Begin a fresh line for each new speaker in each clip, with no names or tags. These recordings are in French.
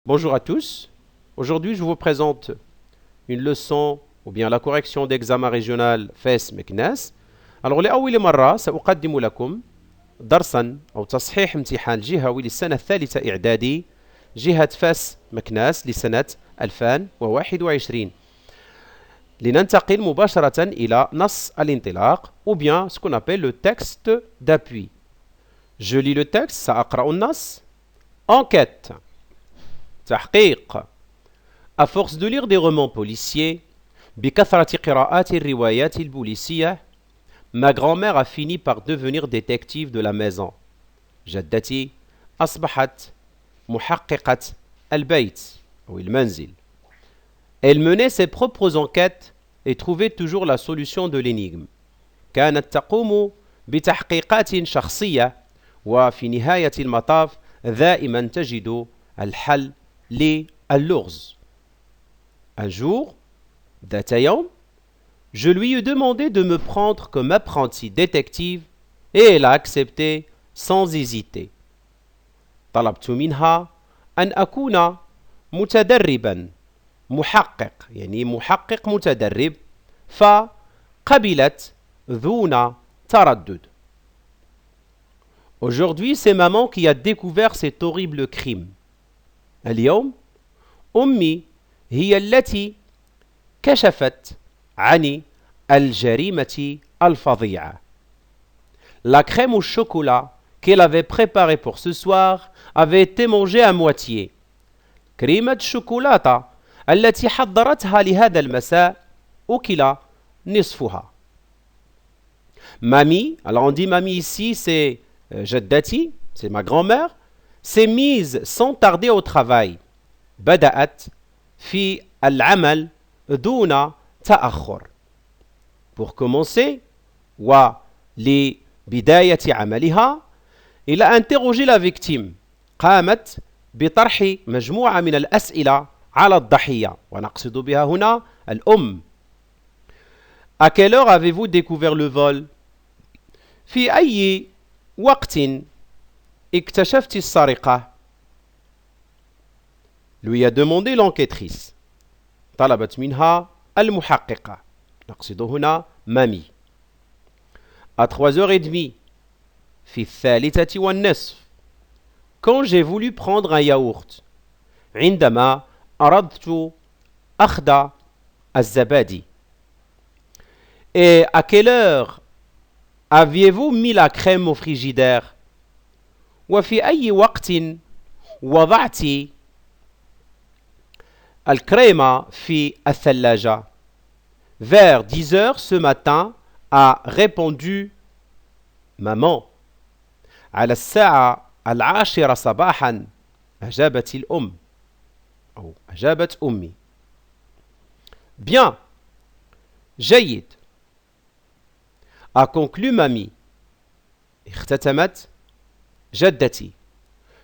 Bonjour à tous. Aujourd'hui, je vous présente une leçon ou bien la correction d'examen régional فاس مكناس. Alors لأول مرة سأقدم لكم درسا أو تصحيح امتحان جهوي للسنة الثالثة إعدادي جهة فاس مكناس لسنة 2021. لننتقل مباشرة إلى نص الانطلاق ou bien ce qu'on appelle le texte d'appui. Je lis le texte, سأقرأ النص. Enquête. تحقيق. À force de lire des romans policiers, بكثرة قراءات الروايات البوليسية, ma grand-mère a fini par devenir détective de la maison. جدتي أصبحت محققة البيت أو المنزل. Elle menait ses propres enquêtes et trouvait toujours la solution de l'énigme. كانت تقوم بتحقيقات شخصية وفي نهاية المطاف دائما تجد الحل للغز. Un jour, ذات يوم, je lui ai demandé de me prendre comme apprenti détective et elle a accepté sans hésiter. طلبت منها أن أكون متدربا محقق يعني محقق متدرب فقبلت دون تردد. Aujourd'hui, c'est maman qui a découvert cet horrible crime. اليوم أمي هي التي كشفت عن الجريمة الفظيعة. La crème au chocolat qu'elle avait préparée pour ce soir avait été mangée à moitié. كريمة شوكولاتة التي حضرتها لهذا المساء أكل نصفها. Mamie, alors on dit mamie ici, c'est جدتي, c'est ma grand-mère, s'est mise sans tarder au travail. بدأت في العمل دون تأخر. Pour commencer, ولبداية عملها, il a interrogé la victime. قامت بطرح مجموعة من الأسئلة على الضحية ونقصد بها هنا الأم. À quelle heure avez-vous découvert le vol? في أي وقت اكتشفت السرقة؟ lui a demandé l'enquêtrice. طلبت منها المحققة نقصد هنا مامي. À 3h30 في الثالثة والنصف quand j'ai voulu prendre un yaourt عندما أردت أخذ الزبادي. Et à quelle heure aviez-vous mis la crème au frigidaire? وفي أي وقت وضعت الكريمة في الثلاجة? Vers 10h ce matin a répondu maman. على الساعة 10 صباحا أجابت الأم أو أجابت أمي. Bien, جيد. A conclu mamie. اختتمت جدتي.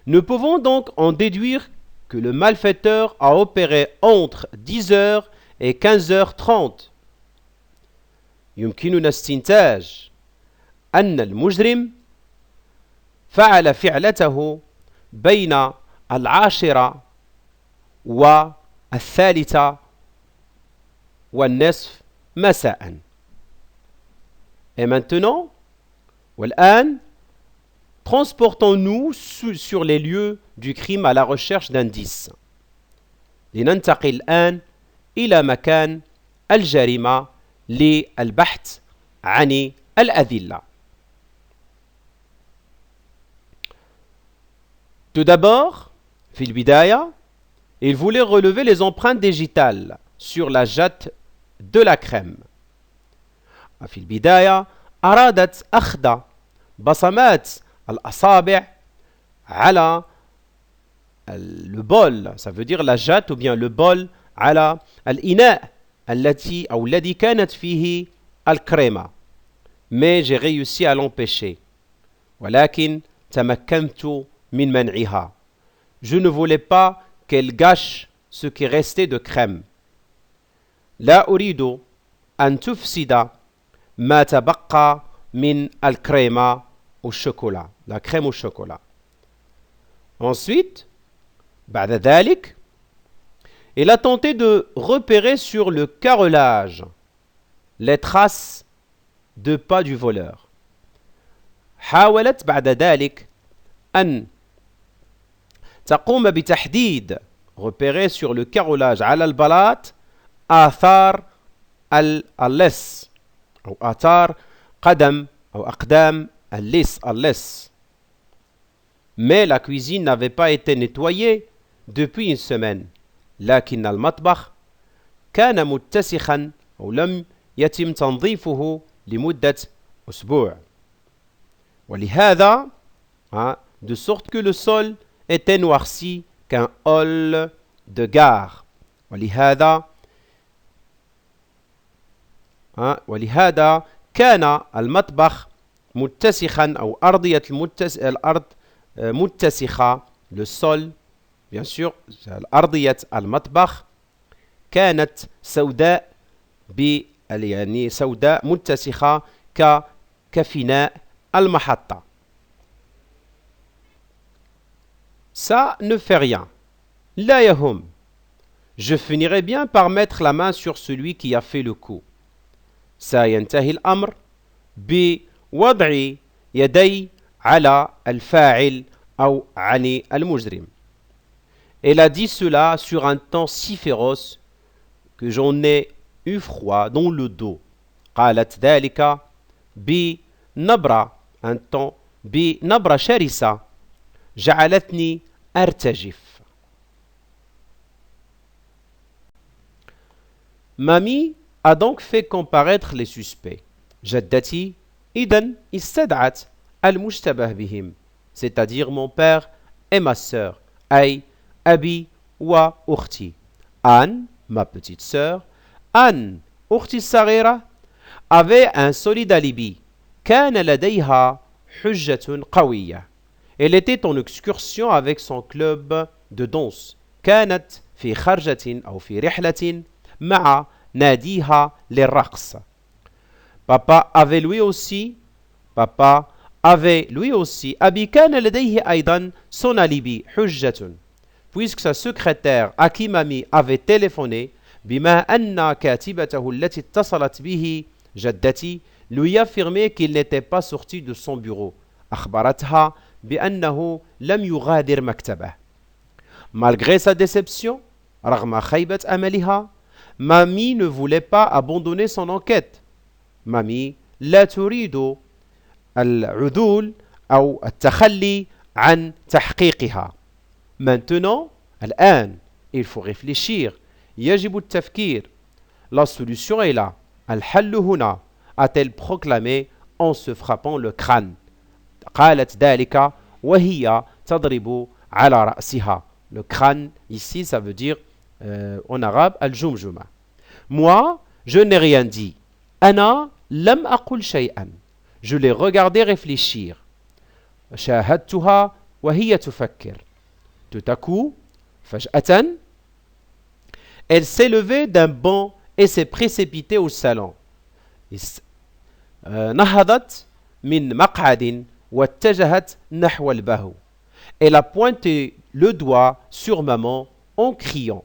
Nous pouvons donc en déduire que le malfaiteur a opéré entre 10h et 15h30. يمكننا استنتاج أن المجرم فعل فعلته بين 10 والثالثة والنصف مساء. Et maintenant, والآن, transportons-nous sur les lieux du crime à la recherche d'indices. لننتقل الآن إلى مكان الجريمة للبحث عن الأدلة. Tout d'abord, في البداية, il voulait relever les empreintes digitales sur la jatte de la crème. في البداية أرادت أخذ بصمات الأصابع على le bol, ça veut dire la jatte ou bien le bol على الإناء الذي كانت فيه الكريمة. Mais j'ai réussi à l'empêcher. ولكن تمكنت من منعها. Je ne voulais pas qu'elle gâche ce qui restait de crème. لا أريد أن تفسد ما تبقى من الكريمة au chocolat, la crème au chocolat. Ensuite, بعد ذلك, il a tenté de repérer sur le carrelage les traces de pas du voleur. حاولت بعد ذلك أن تقوم بتحديد repérer sur le carrelage على البلاط آثار اللص أو آثار قدم أو أقدام اللص. Mais la cuisine n'avait pas été nettoyée depuis une semaine. لكن المطبخ كان متسخا أو لم يتم تنظيفه لمدة أسبوع. ولهذا, de sorte que le sol était noirci qu'un hall de gare. ولهذا كان المطبخ متسخا أو أرضية الأرض متسخة. Le sol, bien sûr, أرضية المطبخ كانت سوداء يعني سوداء متسخة كفناء المحطة. Ça ne fait rien. لا يهم. Je finirai bien par mettre la main sur celui qui a fait le coup. سينتهي الأمر بوضع يدي على الفاعل أو عن المجرم. Elle a dit cela sur un temps si féroce que j'en ai eu froid dans le dos. قالت ذلك بنبرة un ton بنبرة شرسة جعلتني أرتجف. Mamie a donc fait comparaître les suspects. جدتي إذن استدعت المشتبه بهم, c'est-à-dire mon père et ma sœur, أي أبي وأختي. Anne, ma petite sœur, Anne, أختي الصغيرة, avait un solide alibi. كان لديها حجة قوية. Elle était en excursion avec son club de danse. كانت في خرجة أو في رحلة مع ناديها للرقص. Papa avait lui aussi أبي كان لديه أيضا son alibi حجة, puisque sa secrétaire à qui mamie avait téléphoné بما أن كاتبته التي اتصلت به جدتي lui affirmait qu'il n'était pas sorti de son bureau. أخبرتها بأنه لم يغادر مكتبه. Malgré sa déception, رغم خيبة أملها, mamie ne voulait pas abandonner son enquête. mamie لا تريد العذول أو التخلي عن تحقيقها. Maintenant, الآن, il faut réfléchir. يجب التفكير. La solution est là. الحل هنا, a-t-elle proclamé en se frappant le crâne. قالت ذلك وهي تضرب على رأسها. Le crâne, ici, ça veut dire en arabe الجمجمة. Moi, je n'ai rien dit. أنا لم أقل شيئا. Je l'ai regardé réfléchir. شاهدتها وهي تفكر. Tout à coup, فجأة, elle s'est levée d'un bond et s'est précipitée au salon. نهضت من مقعد واتجهت نحو البهو. Elle a pointé le doigt sur maman en criant.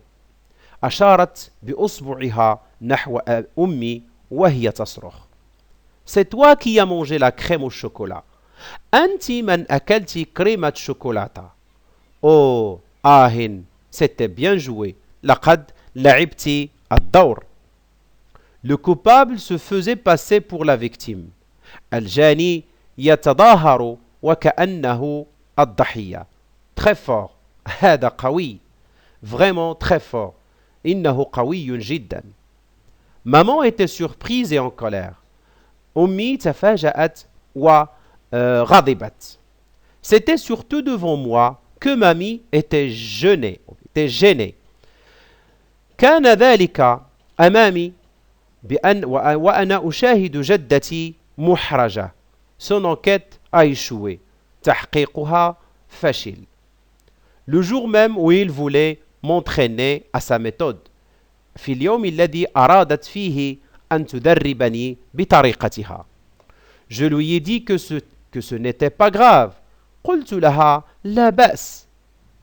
أشارت بأصبعها نحو أمي وهي تصرخ. C'est toi qui as mangé la crème au chocolat. أنت من أكلت كريمة شوكولاتة. Oh, آهن, c'était bien joué. لقد لعبت الدور. Le coupable se faisait passer pour la victime. الجاني يتظاهر وكأنه الضحية. Très fort. هذا قوي. Vraiment très fort. إنه قوي جدا. Maman était surprise et en colère. أمي تفاجأت وغضبت. C'était surtout devant moi que mamie était gênée. كان ذلك أمامي وأنا أشاهد جدتي محرجة. Son enquête a échoué. تحقيقها فشل. Le jour même où il voulait m'entraîner à sa méthode. في اليوم الذي أرادت فيه أن تدربني بطريقتها. Je lui ai dit que ce n'était pas grave. قلت لها لا بأس,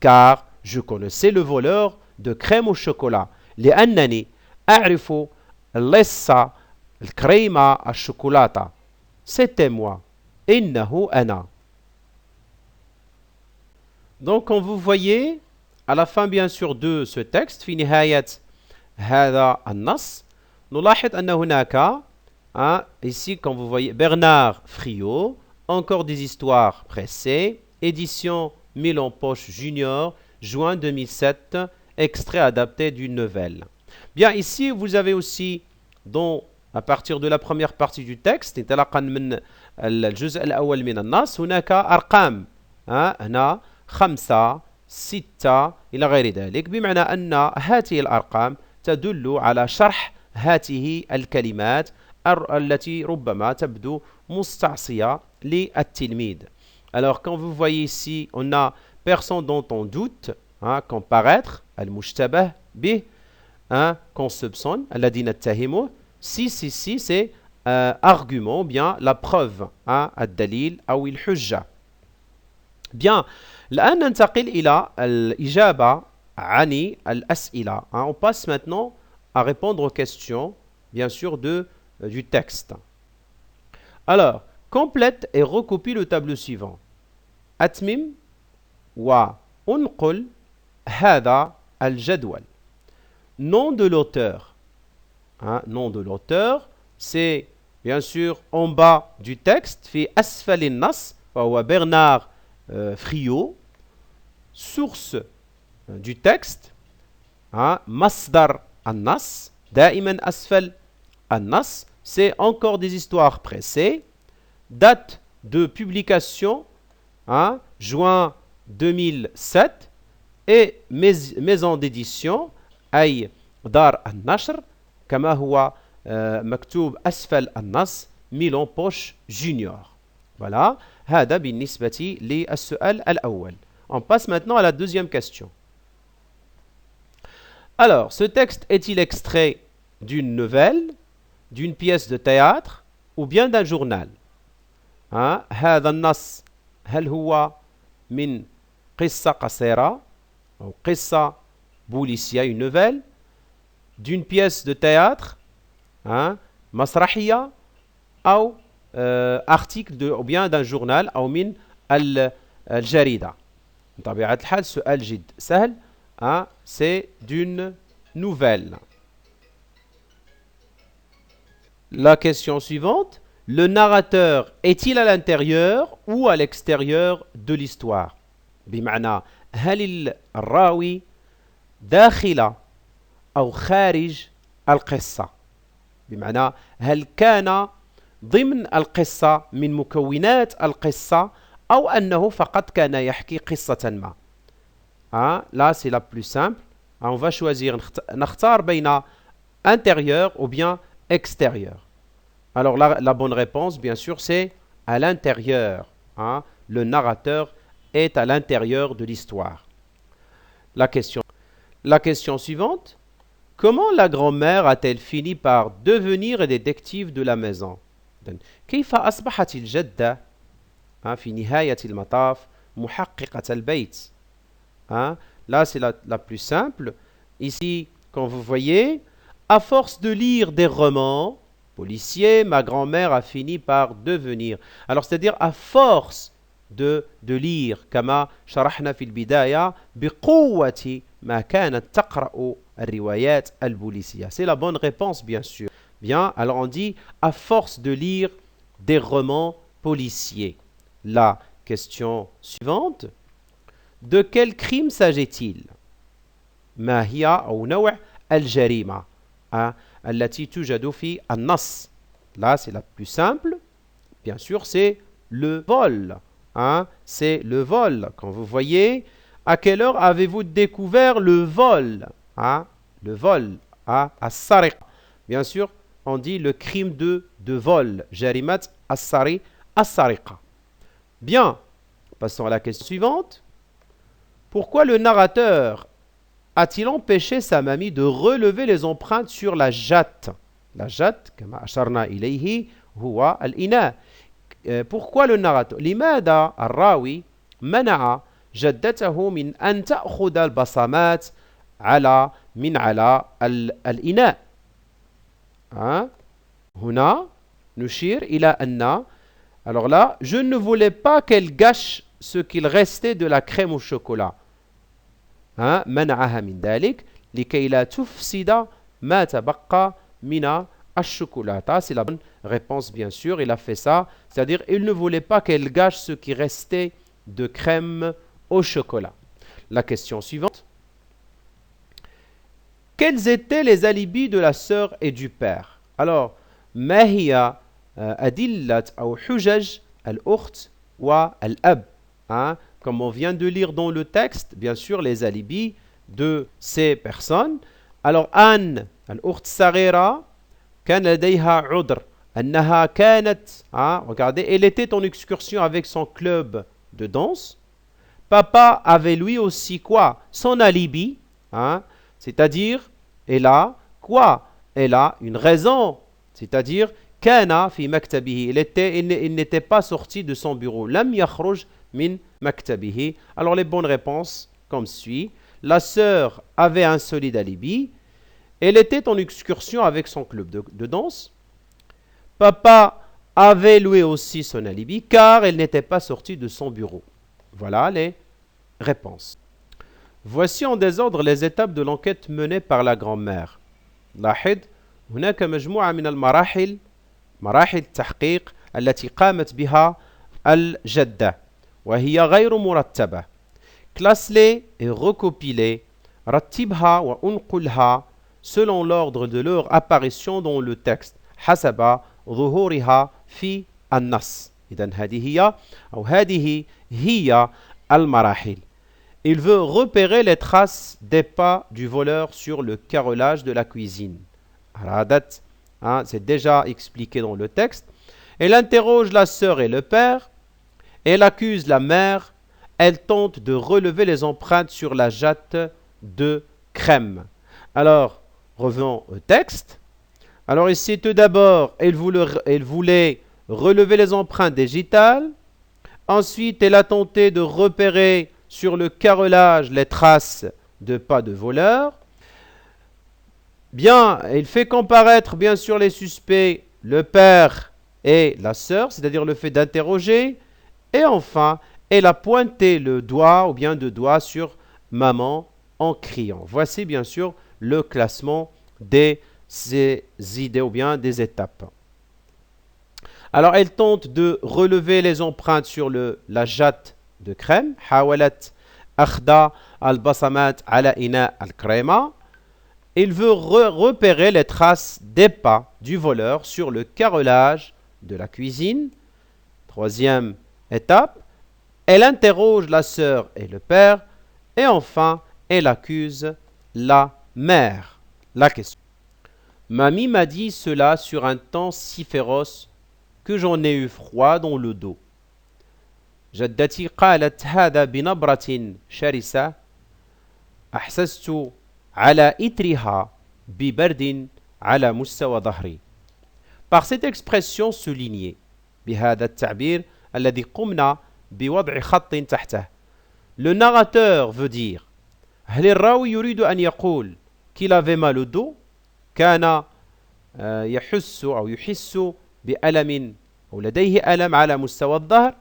car je connaissais le voleur de crème au chocolat. لأنني أعرف اللص الكريمة الشوكولاتة. C'était moi. إنه أنا. Donc, comme vous voyez, à la fin bien sûr de ce texte, في نهاية هذا النص, نلاحظ أن هناك, ici, comme vous voyez, Bernard Friot, encore des histoires pressées, édition Mille en poche junior, juin 2007, extrait adapté d'une nouvelle. Bien, ici, vous avez aussi, à partir de la première partie du texte, انطلاقا من الجزء الأول من النص, هناك أرقام, هنا 5 6 إلى غير ذلك, بمعنى أن هذه الأرقام تدل على شرح هذه الكلمات التي ربما تبدو مستعصية للتلميذ. Alors, quand vous voyez ici, on a personne dont on doute, comparaître, المشتبه به, qu'on soupçonne, الذي نتهمه. Si, c'est argument, bien la preuve, الدليل أو الحجة. Bien, الآن ننتقل إلى الإجابة عن الأسئلة. On passe maintenant à répondre aux questions, bien sûr, du texte. Alors, complète et recopie le tableau suivant. أتمم وانقل هذا الجدول. Nom de l'auteur. Nom de l'auteur, c'est bien sûr en bas du texte, في أسفل النص, وهو Bernard Friot. Source du texte, مصدر النص, دائما أسفل النص, c'est encore des histoires pressées. Date de publication, juin 2007, et maison d'édition, أي دار النشر, كما هو مكتوب أسفل النص, Mille en poche junior. Voilà, هذا بالنسبة للسؤال الأول. On passe maintenant à la deuxième question. Alors, ce texte est-il extrait d'une nouvelle, d'une pièce de théâtre ou bien d'un journal? هذا النص هل هو من قصة قصيرة أو قصة بوليسية, une nouvelle, d'une pièce de théâtre, مسرحية, أو article ou bien d'un journal, أو من الجريدة. بطبيعة الحال سؤال جد سهل, c'est d'une nouvelle. La question suivante, le narrateur est-il à l'intérieur ou à l'extérieur de l'histoire? بمعنى هل الراوي داخل أو خارج القصة؟ بمعنى هل كان ضمن القصة من مكونات القصة أو أنه فقط كان يحكي قصة ما. Là c'est la plus simple. On va choisir, نختار بين intérieur ou bien extérieur. Alors la bonne réponse bien sûr c'est à l'intérieur. Le narrateur est à l'intérieur de l'histoire. La question suivante. Comment la grand-mère a-t-elle fini par devenir détective de la maison? كيف أصبحت الجدة في نهاية المطاف محققة البيت? Là, c'est la plus simple. Ici, comme vous voyez, à force de lire des romans policiers, ma grand-mère a fini par devenir. Alors, c'est-à-dire à force de lire, كما شرحنا في البداية, بقوة ما كانت تقرأ الروايات البوليسية. C'est la bonne réponse, bien sûr. Bien, alors on dit à force de lire des romans policiers. La question suivante. De quel crime s'agit-il? ما هي أو نوع الجريمة التي توجد في النص? Là, c'est la plus simple. Bien sûr, c'est le vol. C'est le vol. Quand vous voyez, à quelle heure avez-vous découvert le vol? Le vol. السرقة. Bien sûr, on dit le crime de vol. جريمة السرقة. Bien. Passons à la question suivante. Pourquoi le narrateur a-t-il empêché sa mamie de relever les empreintes sur la jatte? La jatte, كما أشرنا إليه, هو الإناء. Pourquoi le narrateur? لماذا الراوي منع جدته من أن تأخذ البصمات على الإناء. هنا نشير إلى أن alors là je ne voulais pas qu'elle gâche ce qu'il restait de la crème au chocolat. منعها من ذلك لكي لا تفسد ما تبقى من الشوكولاتة. C'est la bonne réponse bien sûr. Il a fait ça, c'est-à-dire il ne voulait pas qu'elle gâche ce qui restait de crème au chocolat. La question suivante. Quels étaient les alibis de la sœur et du père? Alors, ما هي أدلة أو حجج الأخت والأب? Comme on vient de lire dans le texte, bien sûr, les alibis de ces personnes. Alors, Anne, الأخت الصغيرة, كان لديها عذر أنها كانت, regardez, elle était en excursion avec son club de danse. Papa avait lui aussi quoi? Son alibi, c'est-à-dire, elle a quoi? Elle a une raison, c'est-à-dire, كان في مكتبه, il n'était pas sorti de son bureau. لم يخرج من مكتبه. Alors les bonnes réponses comme suit. La sœur avait un solide alibi. Elle était en excursion avec son club de danse. Papa avait lui aussi son alibi car elle n'était pas sortie de son bureau. Voilà les réponses. Voici en désordre les étapes de l'enquête menée par la grand-mère. لاحظ هناك مجموعة من المراحل مراحل التحقيق التي قامت بها الجدة وهي غير مرتبة. Classe-les et recopie-les. رتبها وانقلها selon l'ordre de leur apparition dans le texte حسب ظهورها في النص. إذن هذه هي المراحل. Il veut repérer les traces des pas du voleur sur le carrelage de la cuisine. C'est déjà expliqué dans le texte. Elle interroge la sœur et le père. Elle accuse la mère. Elle tente de relever les empreintes sur la jatte de crème. Alors, revenons au texte. Alors ici, tout d'abord, elle voulait relever les empreintes digitales. Ensuite, elle a tenté de repérer sur le carrelage les traces de pas de voleur. Bien, il fait comparaître bien sûr les suspects, le père et la sœur, c'est-à-dire le fait d'interroger. Et enfin, elle a pointé le doigt ou bien deux doigts sur maman en criant. Voici bien sûr le classement de ces idées ou bien des étapes. Alors, elle tente de relever les empreintes sur la jatte de crème. حاولت أخذ البصمات على إناء الكريمة. Il veut repérer les traces des pas du voleur sur le carrelage de la cuisine. Troisième étape, elle interroge la sœur et le père. Et enfin, elle accuse la mère. La question. Mamie m'a dit cela sur un ton si féroce que j'en ai eu froid dans le dos. جدتي قالت هذا بنبرة شرسة أحسست على إثرها ببرد على مستوى ظهري. Par cette expression soulignée بهذا التعبير الذي قمنا بوضع خط تحته. Le narrateur veut dire هل الراوي يريد أن يقول qu'il avait mal au dos كان يحس بألم أو لديه ألم على مستوى الظهر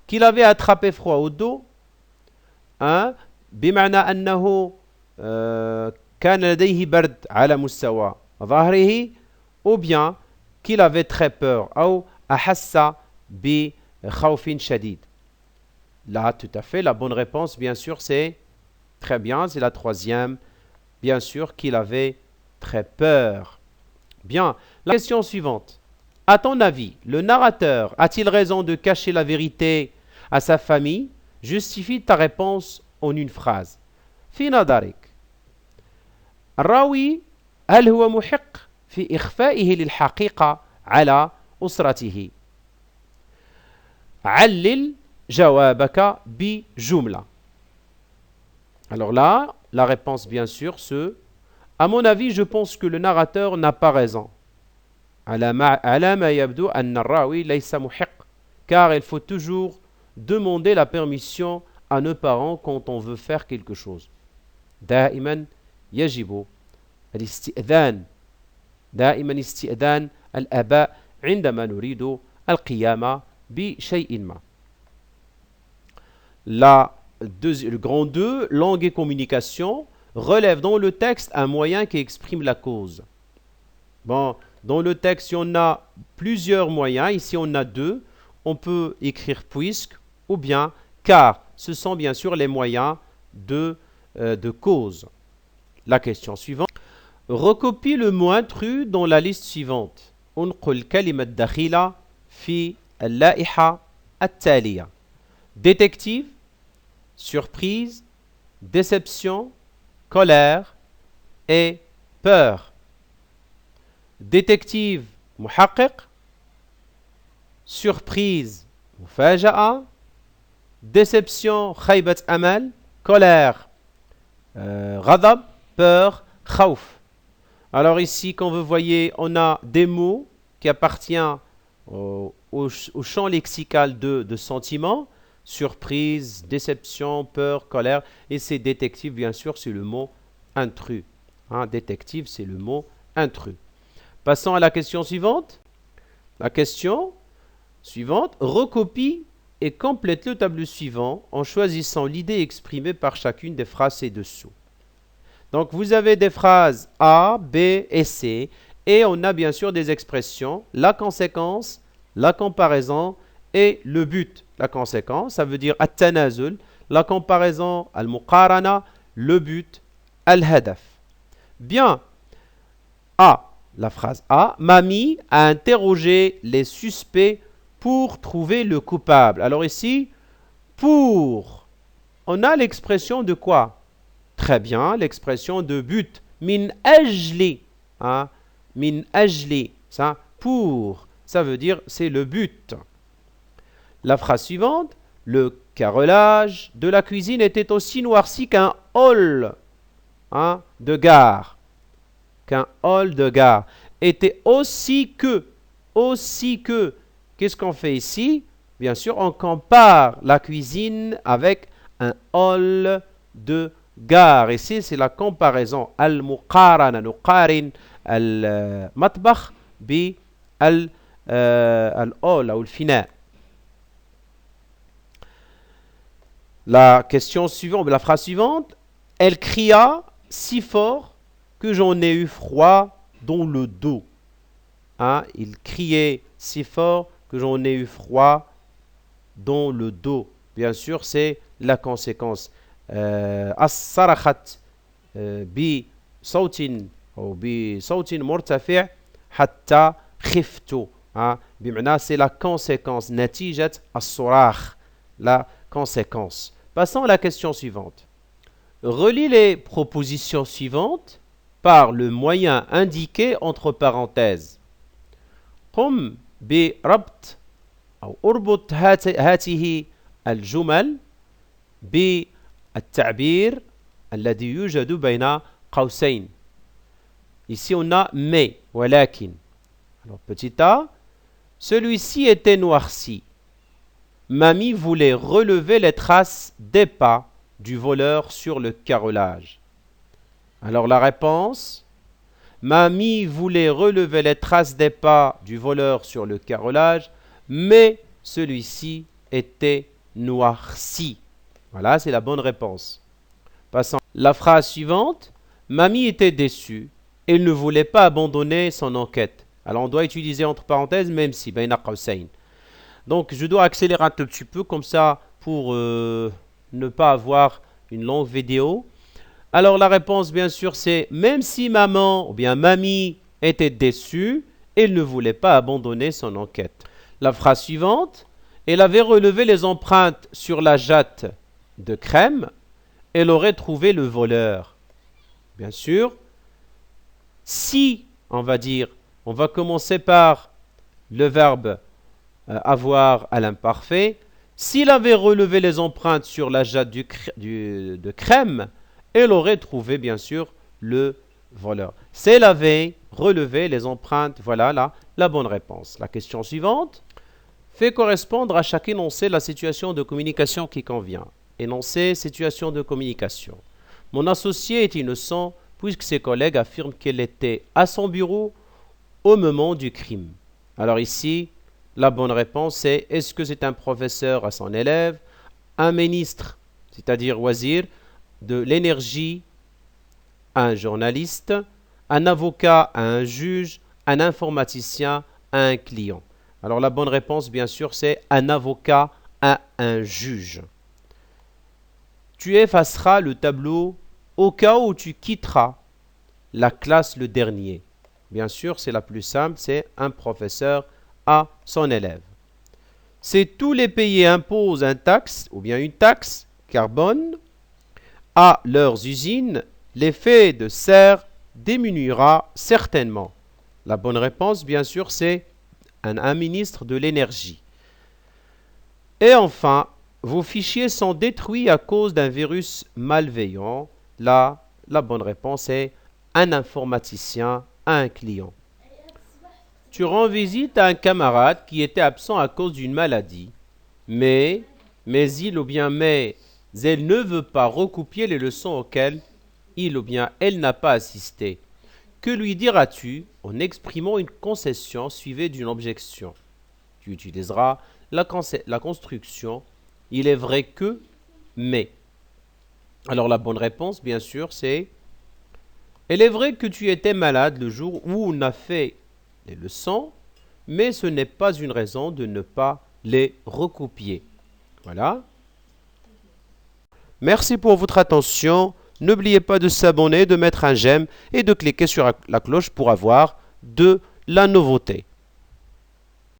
qu'il avait attrapé froid au dos بمعنى أنه كان لديه برد على مستوى ظهره ou bien qu'il avait très peur أو أحس بخوف شديد. Là, tout à fait, la bonne réponse, bien sûr, c'est très bien, c'est la troisième. Bien sûr qu'il avait très peur. Bien, la question suivante. À ton avis, le narrateur a-t-il raison de cacher la vérité à sa famille? Justifie ta réponse en une phrase. في نظرك الراوي هل هو محق في إخفائه للحقيقة على أسرته؟ علل جوابك بجملة. Alors là, la réponse bien sûr, c'est à mon avis, je pense que le narrateur n'a pas raison. على ما يبدو أن الراوي ليس محق car il faut toujours demander la permission à nos parents quand on veut faire quelque chose. دائما يجب الاستئذان دائما استئذان الآباء عندما نريد القيام بشيء ما. Le grand 2, langue et communication, relève dans le texte un moyen qui exprime la cause. Bon, dans le texte, il y en a plusieurs moyens. Ici, on a 2. On peut écrire puisque ou bien car. Ce sont bien sûr les moyens de cause. La question suivante. Recopie le mot intrus dans la liste suivante. انقل كلمة دخيلة في اللائحة التالية. Détective, surprise, déception, colère et peur. Détective, محقق. Surprise, مفاجأة. Déception, خيبة أمل. Colère, غضب. Peur, خوف. Alors ici, quand vous voyez, on a des mots qui appartiennent au champ lexical de sentiments. Surprise, déception, peur, colère. Et c'est détective, bien sûr, c'est le mot intrus. Hein, détective, c'est le mot intrus. Passons à la question suivante. La question suivante. Recopie et complète le tableau suivant en choisissant l'idée exprimée par chacune des phrases ci-dessous. Donc, vous avez des phrases A, B et C. Et on a bien sûr des expressions. La conséquence, la comparaison et le but. La conséquence, ça veut dire at-tanazul. La comparaison, al-muqarana. Le but, al-hadaf. Bien. A. La phrase A. Mamie a interrogé les suspects pour trouver le coupable. Alors ici, pour. On a l'expression de quoi? Très bien, l'expression de but. Min ajli. Hein? Min ajli. Ça, pour. Ça veut dire c'est le but. La phrase suivante. Le carrelage de la cuisine était aussi noirci qu'un hall de gare. Qu'un hall de gare. Était aussi que. Aussi que. Qu'est-ce qu'on fait ici? Bien sûr, on compare la cuisine avec un hall de gare. Ici, c'est la comparaison. Al-muqarana, nuqarin al-matbakh bi al-hall ou al-fina. La question suivante, la phrase suivante. Elle cria si fort que j'en ai eu froid dans le dos. Hein? Il criait si fort que j'en ai eu froid dans le dos. Bien sûr, c'est la conséquence. صرخت بصوت أو بصوت مرتفع حتى خفت. بمعنى c'est la conséquence. نتيجة الصراخ. La conséquence. Passons à la question suivante. Relie les propositions suivantes par le moyen indiqué entre parenthèses. قم بربط أو اربط هذه الجمل بالتعبير الذي يوجد بين قوسين. Ici on a mais, ولكن. Alors petit a, celui-ci était noirci. Mamie voulait relever les traces des pas du voleur sur le carrelage. Alors la réponse, Mamie voulait relever les traces des pas du voleur sur le carrelage, mais celui-ci était noirci. Voilà, c'est la bonne réponse. Passons. La phrase suivante, Mamie était déçue. Elle ne voulait pas abandonner son enquête. Alors on doit utiliser entre parenthèses, même si, bayna qawsayn. Donc je dois accélérer un tout petit peu comme ça pour ne pas avoir une longue vidéo. Alors la réponse bien sûr c'est même si maman ou bien mamie était déçue, elle ne voulait pas abandonner son enquête. La phrase suivante, elle avait relevé les empreintes sur la jatte de crème, elle aurait trouvé le voleur. Bien sûr, si on va dire, on va commencer par le verbe avoir à l'imparfait. S'il avait relevé les empreintes sur la jatte de crème, elle aurait trouvé bien sûr le voleur. Si elle avait relevé les empreintes, voilà la bonne réponse. La question suivante fait correspondre à chaque énoncé la situation de communication qui convient. énoncé situation de communication. Mon associé est innocent puisque ses collègues affirment qu'elle était à son bureau au moment du crime. Alors ici, la bonne réponse est est-ce que c'est un professeur à son élève, un ministre, c'est-à-dire wazir, de l'énergie à un journaliste, un avocat à un juge, un informaticien à un client. Alors la bonne réponse, bien sûr, c'est un avocat à un juge. Tu effaceras le tableau au cas où tu quitteras la classe le dernier. Bien sûr, c'est la plus simple, c'est un professeur à son élève. C'est tous les pays imposent un taxe ou bien une taxe carbone à leurs usines, l'effet de serre diminuera certainement. La bonne réponse, bien sûr, c'est un ministre de l'énergie. Et enfin, vos fichiers sont détruits à cause d'un virus malveillant. Là, la bonne réponse est un informaticien à un client. Tu rends visite à un camarade qui était absent à cause d'une maladie, mais elle ne veut pas recopier les leçons auxquelles il ou bien elle n'a pas assisté. Que lui diras-tu en exprimant une concession suivie d'une objection? Tu utiliseras la construction il est vrai que, mais. Alors la bonne réponse, bien sûr, c'est il est vrai que tu étais malade le jour où on a fait les leçons, mais ce n'est pas une raison de ne pas les recopier. Voilà. Merci pour votre attention. N'oubliez pas de s'abonner, de mettre un j'aime et de cliquer sur la cloche pour avoir de la nouveauté.